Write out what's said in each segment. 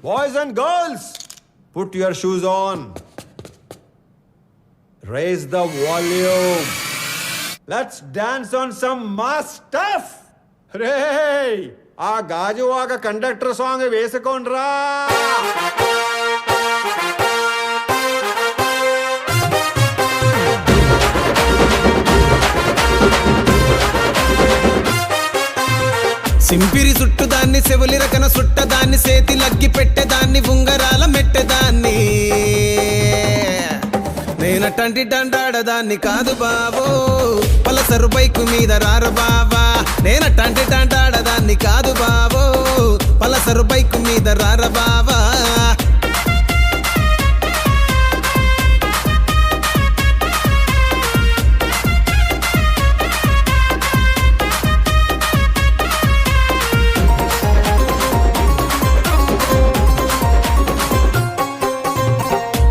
Boys and girls, put your shoes on. Raise the volume. Let's dance on some mass stuff. Hey, ఆ Gajuwaka conductor song వేసుకోండ్రా. సింపిరి చుట్టుదాన్ని చెవులి రకన సుట్టదాన్ని సేతి లగ్గి పెట్టేదాన్ని ఉంగరాల మెట్టేదాన్ని నేనటంటి డండాడదాన్ని కాదు బావో Pulsar bike మీద రారు బావా నేనటంటి డండాడదాన్ని కాదు బావో పలసరు బైకు మీద రార బావా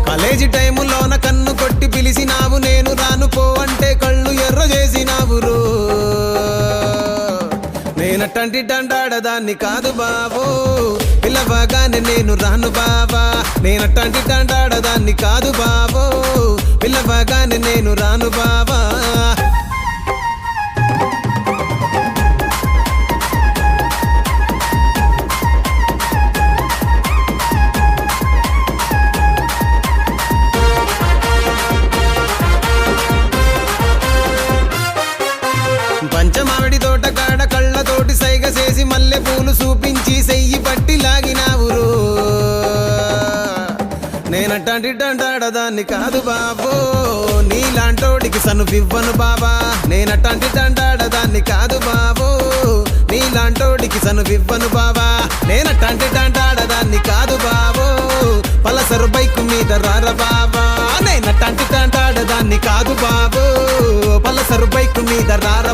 కాలేజీ టైములోన కన్ను కొట్టి పిలిచినావు నేను రాను పో అంటే కళ్ళు ఎర్ర చేసినావు రో నేనటంటి డండాడదాన్ని కాదు బావో పిల్లవగానే నేను రాను బావా నేనటంటి డండాడదాన్ని కాదు బావో పిల్లవగానే నేను రాను బావా పంచమావిడి తోట కాడ కళ్ళతోటి సైగ చేసి మల్లె పూలు చూపించి సెయ్యి పట్టి లాగినావు రో నేనటంటి డండాడదాన్ని కాదు బాబో నీలాంటోడికి సనువివ్వను బాబా నేనటంటి డండాడదాన్ని కాదు బాబో నీలాంటోడికి సనువివ్వను బాబా నేనటంటి డండాడదాన్ని కాదు బాబో పలసరు బైకు మీద రార బాబా నేనటంటి డండాడదాన్ని కాదు బాబో పలసరు బైకు మీద రార